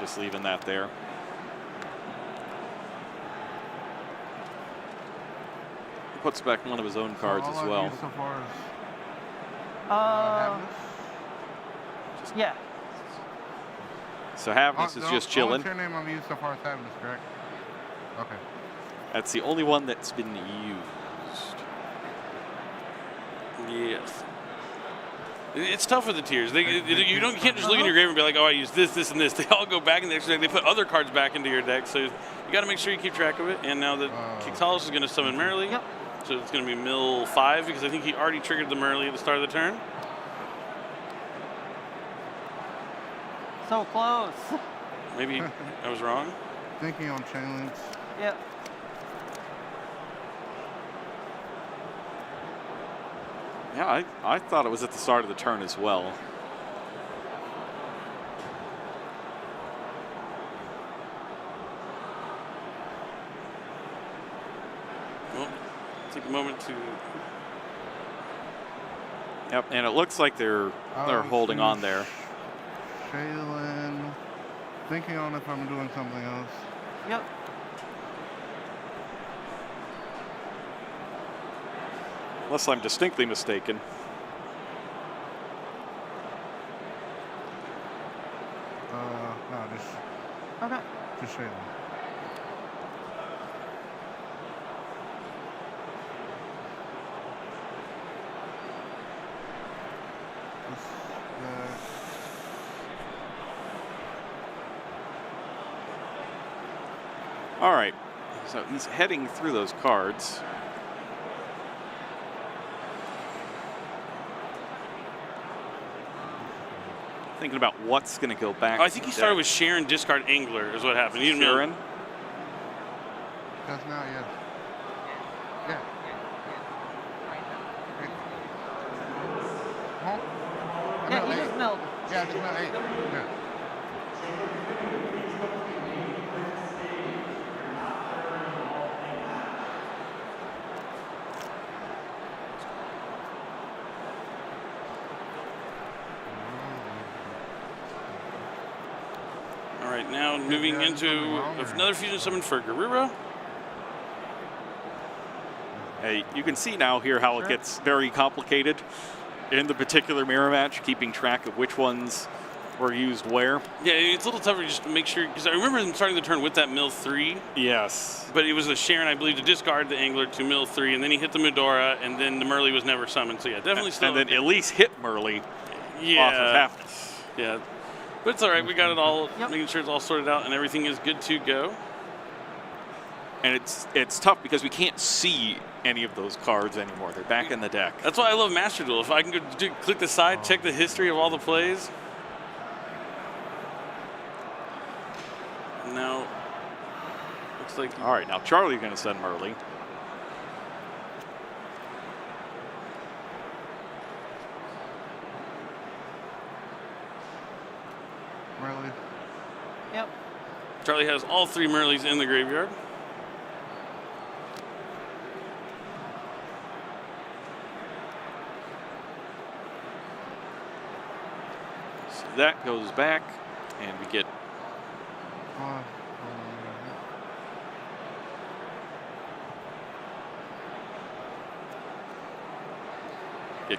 Speaker 2: Just leaving that there. Puts back one of his own cards as well.
Speaker 4: So far as,
Speaker 3: Yeah.
Speaker 2: So Havness is just chilling.
Speaker 4: What's your name I've used so far as Havness, correct? Okay.
Speaker 2: That's the only one that's been used.
Speaker 1: Yes. It's tough with the tiers. You can't just look in your grave and be like, oh, I use this, this, and this. They all go back in the extra deck. They put other cards back into your deck, so you got to make sure you keep track of it. And now that Kictalis is going to summon Merrily, so it's going to be mill 5 because I think he already triggered the Merrily at the start of the turn.
Speaker 3: So close.
Speaker 1: Maybe I was wrong.
Speaker 4: Thinking on chain links.
Speaker 3: Yep.
Speaker 2: Yeah, I thought it was at the start of the turn as well.
Speaker 1: Well, take a moment to.
Speaker 2: Yep, and it looks like they're holding on there.
Speaker 4: Shaylin. Thinking on if I'm doing something else.
Speaker 3: Yep.
Speaker 2: Unless I'm distinctly mistaken.
Speaker 4: No, just Shaylin.
Speaker 2: All right, so he's heading through those cards. Thinking about what's going to go back.
Speaker 1: I think he started with Sharon, discard Angler is what happened. He didn't know.
Speaker 2: Sharon.
Speaker 4: That's now, yes. Yeah. Huh?
Speaker 3: Yeah, he just milled.
Speaker 4: Yeah, just milled 8. Yeah.
Speaker 1: All right, now moving into another fusion summon for Garura.
Speaker 2: Hey, you can see now here how it gets very complicated in the particular mirror match, keeping track of which ones were used where.
Speaker 1: Yeah, it's a little tougher just to make sure, because I remember them starting the turn with that mill 3.
Speaker 2: Yes.
Speaker 1: But it was the Sharon, I believe, to discard the Angler to mill 3, and then he hit the Medora, and then the Merrily was never summoned. So yeah, definitely still.
Speaker 2: And then Alyse hit Merrily off of Havness.
Speaker 1: Yeah. But it's all right. We got it all, making sure it's all sorted out, and everything is good to go.
Speaker 2: And it's tough because we can't see any of those cards anymore. They're back in the deck.
Speaker 1: That's why I love Master Duel. If I can go click the side, check the history of all the plays. Now, looks like.
Speaker 2: All right, now Charley's going to send Merrily.
Speaker 3: Yep.
Speaker 1: Charley has all 3 Merleys in the graveyard.
Speaker 2: So that goes back, and we get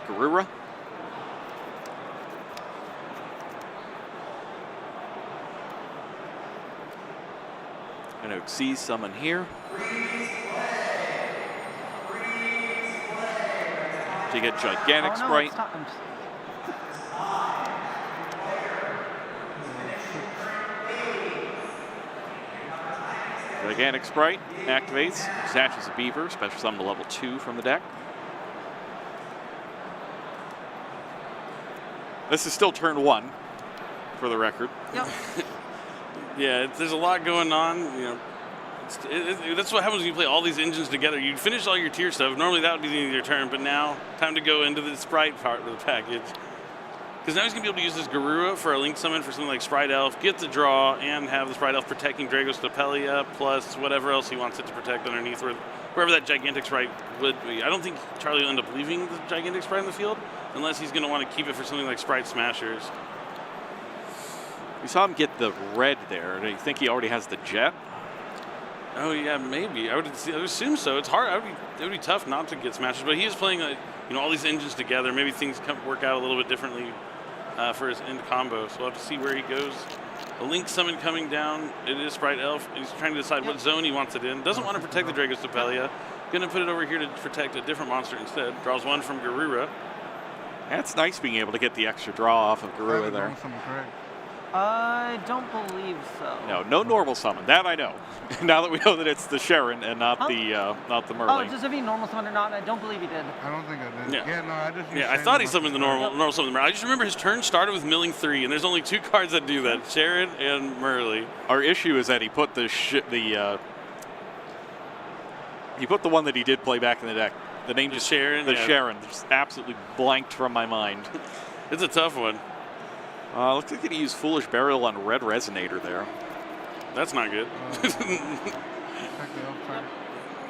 Speaker 2: Garura. Going to see summon here. To get Gigantic
Speaker 3: Oh, no,
Speaker 2: Sprite.
Speaker 3: it's not- I'm just-
Speaker 2: Gigantic Sprite activates, attaches a Beaver, special summon to level 2 from the deck. This is still turn 1, for the record.
Speaker 3: Yep.
Speaker 1: Yeah, there's a lot going on. You know, that's what happens when you play all these engines together. You finish all your tier stuff. Normally that would be the end of your turn, but now time to go into the Sprite part of the package. Because now he's going to be able to use this Garura for a Link Summon for something like Sprite Elf, get the draw, and have the Sprite Elf protecting Dragos Stapelia, plus whatever else he wants it to protect underneath, wherever that Gigantic Sprite would be. I don't think Charley will end up leaving the Gigantic Sprite in the field, unless he's going to want to keep it for something like Sprite Smashers.
Speaker 2: We saw him get the red there. Do you think he already has the Jet?
Speaker 1: Oh yeah, maybe. I would assume so. It's hard. It would be tough not to get Smashers, but he is playing all these engines together. Maybe things work out a little bit differently for his end combo. So we'll have to see where he goes. A Link Summon coming down. It is Sprite Elf. He's trying to decide what zone he wants it in. Doesn't want to protect the Dragos Stapelia. Gonna put it over here to protect a different monster instead. Draws 1 from Garura.
Speaker 2: That's nice being able to get the extra draw off of Garura there.
Speaker 3: I don't believe so.
Speaker 2: No normal summon. That I know. Now that we know that it's the Sharon and not the Merlin.
Speaker 3: Oh, just if he normal summoned or not, I don't believe he did.
Speaker 4: I don't think I did.
Speaker 1: Yeah.
Speaker 4: No, I just.
Speaker 1: Yeah, I thought he summoned the normal summon. I just remember his turn started with milling 3, and there's only 2 cards that do that: Sharon and Merle.
Speaker 2: Our issue is that he put he put the one that he did play back in the deck. The name just
Speaker 1: Sharon.
Speaker 2: Sharon just absolutely blanked from my mind.
Speaker 1: It's a tough one.
Speaker 2: Looks like he used Foolish Burial on Red Resonator there.
Speaker 1: That's not good.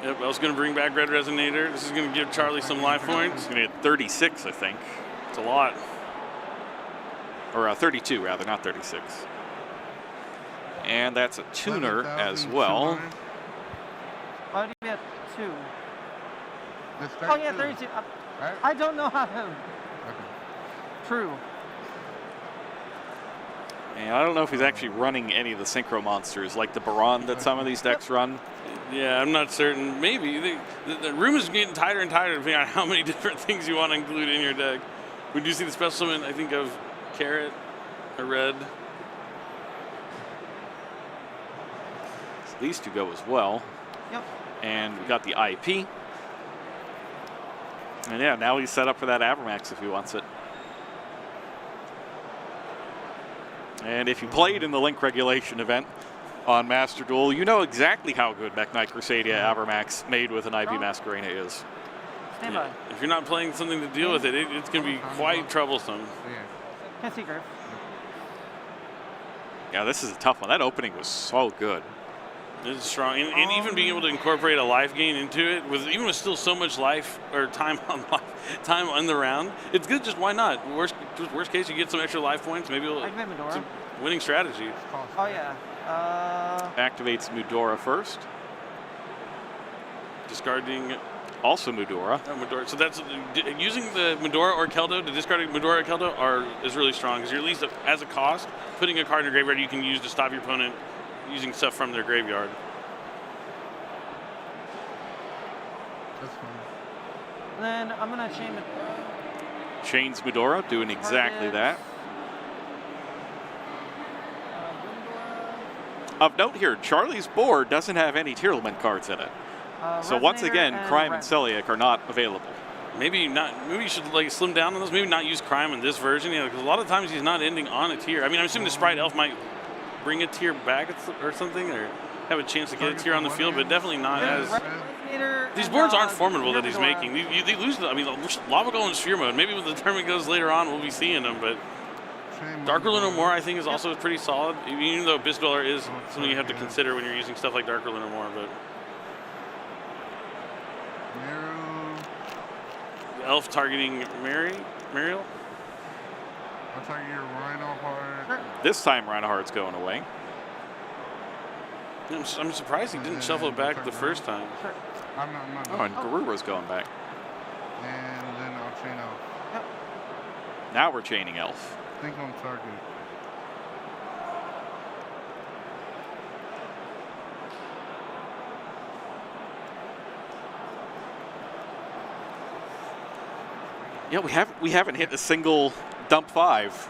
Speaker 1: Yep, I was going to bring back Red Resonator. This is going to give Charley some life points.
Speaker 2: He's going to get 36, I think.
Speaker 1: It's a lot.
Speaker 2: Or 32, rather, not 36. And that's a tuner as well.
Speaker 3: Why do you have 2?
Speaker 4: That's
Speaker 3: Oh yeah, 32.
Speaker 4: Right?
Speaker 3: I don't know how to.
Speaker 4: Okay.
Speaker 3: True.
Speaker 2: And I don't know if he's actually running any of the synchro monsters, like the Baron that some of these decks run.
Speaker 1: Yeah, I'm not certain. Maybe. The room is getting tighter and tighter depending on how many different things you want to include in your deck. We do see the special summon, I think, of Carrot or Red.
Speaker 2: So these 2 go as well.
Speaker 3: Yep.
Speaker 2: And we got the IP. And yeah, now he's set up for that Avermax if he wants it. And if you played in the Link Regulation event on Master Duel, you know exactly how good Mech Knight Crusadia Avermax made with an IP Masquerena is.
Speaker 3: Stand by.
Speaker 1: If you're not playing something to deal with it, it's going to be quite troublesome.
Speaker 3: Can't see Griff.
Speaker 2: Yeah, this is a tough one. That opening was so good.
Speaker 1: It's strong, and even being able to incorporate a life gain into it, even with still so much life or time on the round, it's good. Just why not? Worst case, you get some extra life points. Maybe it's a winning strategy.
Speaker 3: Oh yeah.
Speaker 2: Activates Mudora first.
Speaker 1: Discarding.
Speaker 2: Also Mudora.
Speaker 1: Mudora. So that's using the Mudora or Keldo to discard Mudora or Keldo is really strong because you're at least as a cost putting a card in your graveyard you can use to stop your opponent using stuff from their graveyard.
Speaker 4: That's fine.
Speaker 3: Then I'm gonna chain it.
Speaker 2: Chains Mudora, doing exactly that. Of note here, Charley's board doesn't have any tier element cards in it. So once again, Crime and Celiac are not available.
Speaker 1: Maybe not. Maybe you should slim down on those. Maybe not use Crime in this version. Because a lot of times he's not ending on a tier. I mean, I'm assuming the Sprite Elf might bring a tier back or something, or have a chance to get a tier on the field, but definitely not as. These boards aren't formidable that he's making. They lose. Lava Golem and Sphere Mode. Maybe when the tournament goes later on, we'll be seeing them, but
Speaker 4: chain.
Speaker 1: Darker Lunar More, I think, is also pretty solid, even though Abyss Dweller is something you have to consider when you're using stuff like Darker Lunar More. But
Speaker 4: Mirror.
Speaker 1: Elf targeting Muriel.
Speaker 4: I'll target your Rhino Heart.
Speaker 2: This time, Reinhardt's going away.
Speaker 1: I'm surprised he didn't shuffle it back the first time.
Speaker 3: Sure.
Speaker 4: I'm not.
Speaker 2: Oh, and Garuru's going back.
Speaker 4: And then I'll chain Elf.
Speaker 3: Yep.
Speaker 2: Now we're chaining Elf.
Speaker 4: Think on target.
Speaker 2: Yeah, we haven't hit a single dump 5.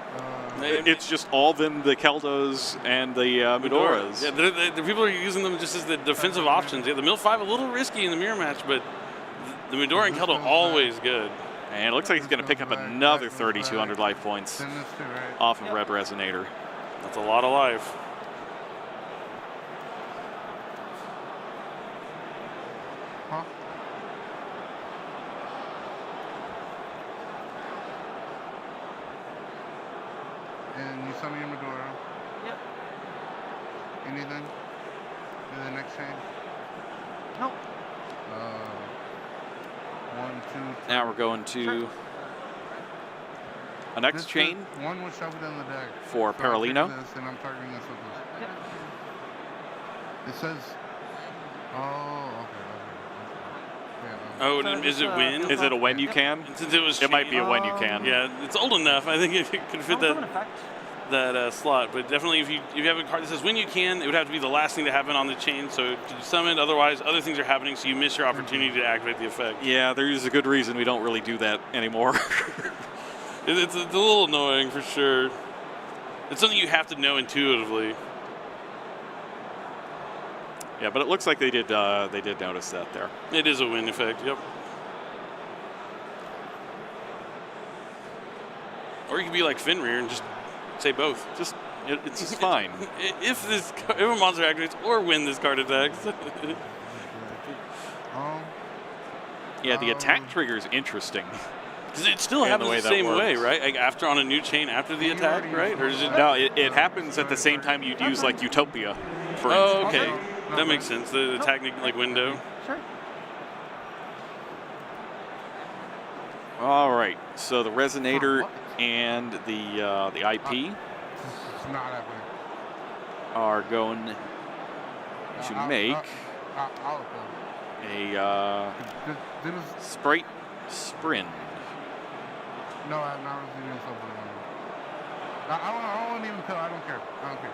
Speaker 2: It's just all been the Keldos and the Medoras.
Speaker 1: Yeah, the people are using them just as the defensive options. Yeah, the Mill 5 a little risky in the mirror match, but the Medora and Keldo always good.
Speaker 2: And it looks like he's going to pick up another 3,200 life points
Speaker 4: Send this to right.
Speaker 2: off of Red Resonator.
Speaker 1: That's a lot of life.
Speaker 4: Huh? And you summon your Medora.
Speaker 3: Yep.
Speaker 4: Anything? Do the next chain?
Speaker 3: Nope.
Speaker 4: 1, 2, 3.
Speaker 2: Now we're going to
Speaker 3: Sure.
Speaker 2: a next chain
Speaker 4: One was shoved in the deck.
Speaker 2: for
Speaker 4: So I'll take
Speaker 2: Paralino.
Speaker 4: this, and I'm targeting this with this.
Speaker 3: Yep.
Speaker 4: It says. Oh, okay. Yeah.
Speaker 1: Oh,
Speaker 3: So
Speaker 1: is it
Speaker 3: just,
Speaker 1: win?
Speaker 2: Is it a when you can?
Speaker 1: Since it was
Speaker 2: It might be a
Speaker 1: chain-
Speaker 2: when you can.
Speaker 1: Yeah, it's old enough. I think it could fit
Speaker 3: Don't have an
Speaker 1: that
Speaker 3: effect.
Speaker 1: slot. But definitely, if you have a card that says when you can, it would have to be the last thing to happen on the chain. So you summon. Otherwise, other things are happening, so you miss your opportunity to activate the effect.
Speaker 2: Yeah, there's a good reason we don't really do that anymore.
Speaker 1: It's a little annoying for sure. It's something you have to know intuitively.
Speaker 2: Yeah, but it looks like they did notice that there.
Speaker 1: It is a win effect. Yep. Or you could be like Fenrir and just say both.
Speaker 2: Just it's fine.
Speaker 1: If a monster activates or when this card attacks.
Speaker 2: Yeah, the attack trigger is interesting.
Speaker 1: Because it still
Speaker 2: And the
Speaker 1: happens
Speaker 2: way
Speaker 1: the
Speaker 2: that
Speaker 1: same way,
Speaker 2: works.
Speaker 1: right? Like after on a new chain after the attack, right? Or is it?
Speaker 2: No, it happens at the same time you'd use like Utopia, for
Speaker 1: Oh,
Speaker 2: instance.
Speaker 1: okay. That makes sense. The attack like window.
Speaker 3: Sure.
Speaker 2: All right, so the Resonator and the IP
Speaker 4: It's not happening.
Speaker 2: are going to make
Speaker 4: I'll
Speaker 2: a Sprite Sprint.
Speaker 4: No, I'm not receiving something. I don't even tell. I don't care. I don't care.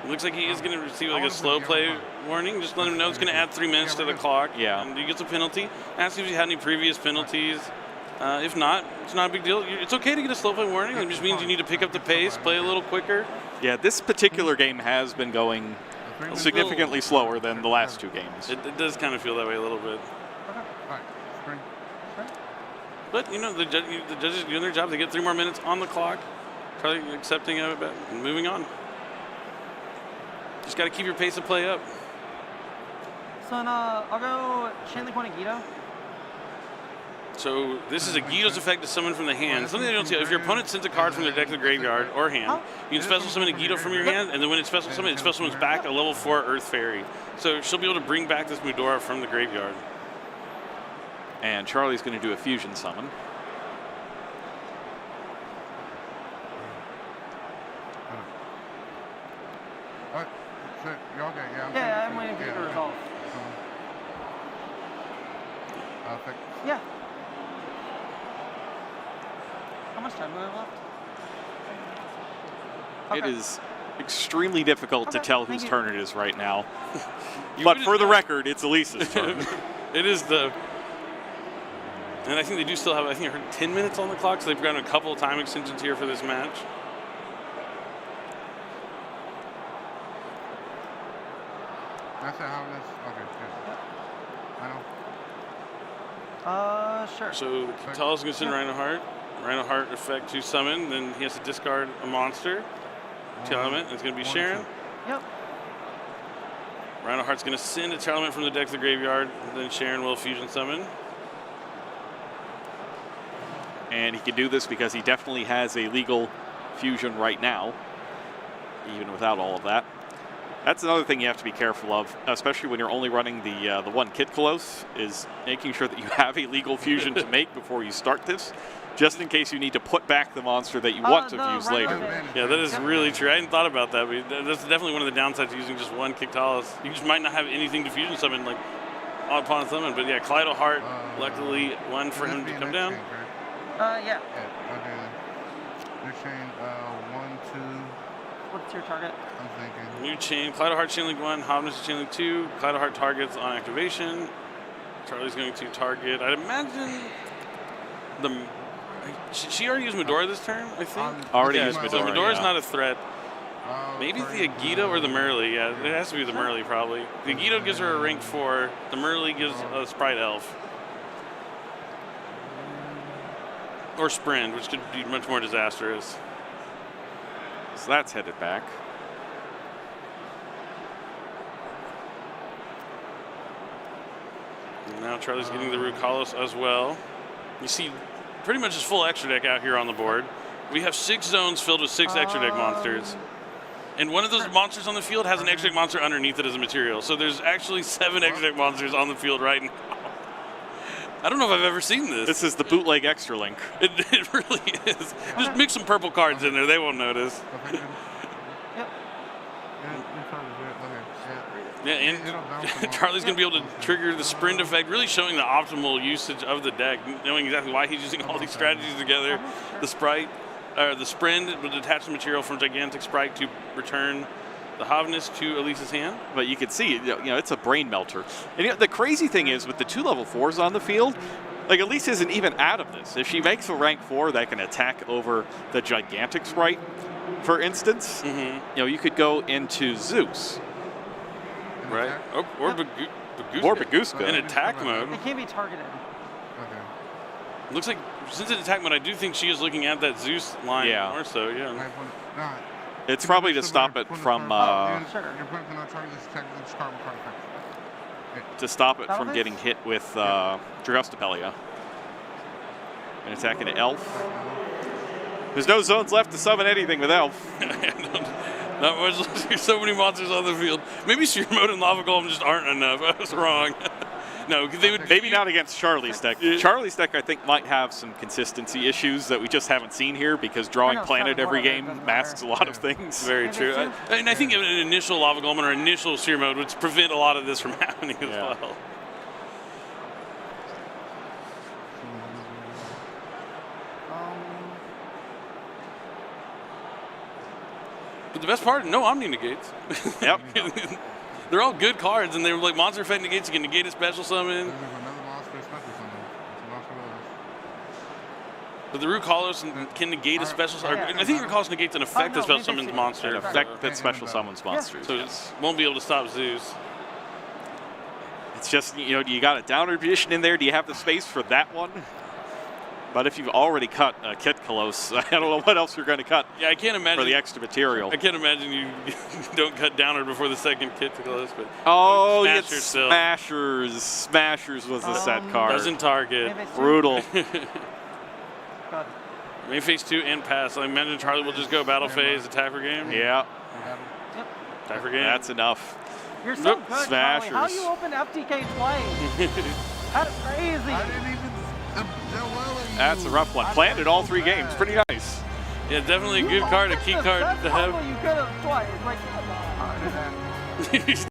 Speaker 1: It looks like he is going to receive like a slow play warning. Just let him know it's going to add 3 minutes to the clock.
Speaker 2: Yeah.
Speaker 1: And he gets a penalty. Ask if he had any previous penalties. If not, it's not a big deal. It's okay to get a slow play warning. It just means you need to pick up the pace, play a little quicker.
Speaker 2: Yeah, this particular game has been going significantly slower than the last 2 games.
Speaker 1: It does kind of feel that way a little bit.
Speaker 4: Alright, spring.
Speaker 1: But, you know, the judges are doing their job. They get 3 more minutes on the clock. Probably accepting of it and moving on. Just got to keep your pace of play up.
Speaker 3: So then, I'll go chain link one Yugioh.
Speaker 1: So this is a Yugioh's effect to summon from the hand. Something they don't see. If your opponent sends a card from their deck to the graveyard or hand, you can special summon a Yugioh from your hand, and then when it's special summoned, it special summons back a level 4 Earth Fairy. So she'll be able to bring back this Medora from the graveyard.
Speaker 2: And Charlie's going to do a fusion summon.
Speaker 4: What? Shit, you okay? Yeah.
Speaker 3: Yeah, I'm waiting for you to resolve.
Speaker 4: Perfect.
Speaker 3: Yeah. How much time do we have left?
Speaker 2: It
Speaker 3: Okay.
Speaker 2: is extremely difficult to
Speaker 3: Okay,
Speaker 2: tell
Speaker 3: thank
Speaker 2: whose
Speaker 3: you.
Speaker 2: turn it is right now.
Speaker 1: You
Speaker 2: But
Speaker 1: wouldn't
Speaker 2: for the
Speaker 1: know.
Speaker 2: record, it's Alyse's turn.
Speaker 1: It is the... And I think they do still have, I think I heard 10 minutes on the clock, so they've gotten a couple of time extensions here for this match.
Speaker 4: That's how this. Okay, good. I know.
Speaker 3: Sure.
Speaker 1: So Katalis going to send Rhino Heart effect to summon, then he has to discard a monster. Tail element, it's going to be Sharon.
Speaker 3: Yep.
Speaker 1: Rhino Heart's going to send a tail element from the deck to the graveyard, then Sharon will fusion summon.
Speaker 2: And he can do this because he definitely has a legal fusion right now, even without all of that. That's another thing you have to be careful of, especially when you're only running the one Kit Colosse, is making sure that you have a legal fusion to make before you start this, just in case you need to put back the monster that you want to fuse later.
Speaker 1: Yeah, that is really true. I hadn't thought about that, but that's definitely one of the downsides of using just one Kit Colosse. You just might not have anything to fusion summon, like, upon summon. But yeah, Kaleido Heart, luckily, one for him to come down.
Speaker 3: Yeah.
Speaker 4: Okay. New chain, 1, 2.
Speaker 3: What's your target?
Speaker 4: I'm thinking.
Speaker 1: New chain, Kaleido Heart Chain Link 1, Hobness Chain Link 2, Kaleido Heart targets on activation. Charlie's going to target, I'd imagine, she already used Medora this turn, I think?
Speaker 2: Already used Medora,
Speaker 1: So Medora's
Speaker 2: yeah.
Speaker 1: not a threat. Maybe the Yugioh or the Merly, yeah, it has to be the Merly probably. The Yugioh gives her a rank 4, the Merly gives a Sprite Elf. Or Sprint, which could be much more disastrous.
Speaker 2: So that's headed back.
Speaker 1: And now Charlie's getting the Root Colosse as well. You see pretty much his full extra deck out here on the board. We have 6 zones filled with 6 extra deck monsters. And one of those monsters on the field has an extra deck monster underneath it as a material. So there's actually 7 extra deck monsters on the field right now. I don't know if I've ever seen this.
Speaker 2: This is the bootleg extra link.
Speaker 1: It really is. Just mix some purple cards in there, they won't notice.
Speaker 3: Yep.
Speaker 1: Yeah, and Charlie's going to be able to trigger the sprint effect, really showing the optimal usage of the deck, knowing exactly why he's using all these strategies together. The Sprite, the Sprint would detach the material from Gigantic Sprite to return the Hovness to Alyse's hand.
Speaker 2: But you can see, it's a brain melter. And the crazy thing is, with the 2 level 4s on the field, like Alyse isn't even out of this. If she makes a rank 4 that can attack over the Gigantic Sprite, for instance, you could go into Zeus.
Speaker 1: Right. Or
Speaker 2: Bagooska.
Speaker 1: In attack mode.
Speaker 3: It can't be targeted.
Speaker 4: Okay.
Speaker 1: Looks like, since in attack mode, I do think she is looking at that Zeus line more so, yeah.
Speaker 2: It's probably to stop it from getting hit with Dragostapelia. And attacking an Elf. There's no zones left to summon anything with Elf.
Speaker 1: Not much. There's so many monsters on the field. Maybe Sheer Mode and Lava Golem just aren't enough. I was wrong. No, because they would
Speaker 2: maybe not against Charlie's deck. Charlie's deck, I think, might have some consistency issues that we just haven't seen here because drawing Planet every game masks a lot of things.
Speaker 1: Very true. And I think an initial Lava Golem or initial Sheer Mode would prevent a lot of this from happening as well. But the best part, no Omni Negates.
Speaker 2: Yep.
Speaker 1: They're all good cards, and they're like monster effect negates. You can negate a special summon. But the Root Colosse can negate a special summon. I think Root Colosse negates an effect that special summons monster.
Speaker 2: An effect that special summons monsters.
Speaker 1: So it won't be able to stop Zeus.
Speaker 2: It's just, you got a downer position in there. Do you have the space for that one? But if you've already cut Kit Colosse, I don't know what else you're going to cut.
Speaker 1: Yeah, I can't imagine
Speaker 2: for the extra material.
Speaker 1: I can't imagine you don't cut Downer before the second Kit Colosse. But
Speaker 2: it's Smashers. Smashers was the set card.
Speaker 1: Doesn't target.
Speaker 2: Brutal.
Speaker 1: Main phase 2 and pass. I imagine Charlie will just go battle phase, attack for game.
Speaker 2: Yeah.
Speaker 1: Attack for game.
Speaker 2: That's enough.
Speaker 3: You're so good,
Speaker 2: Smashers.
Speaker 3: Charlie. How you open FTK twice? That's crazy.
Speaker 4: I didn't even.
Speaker 2: That's a rough one. Planted all 3 games. Pretty nice.
Speaker 1: Yeah, definitely a good card, a key card to have.
Speaker 3: You could have twice. Like, come on.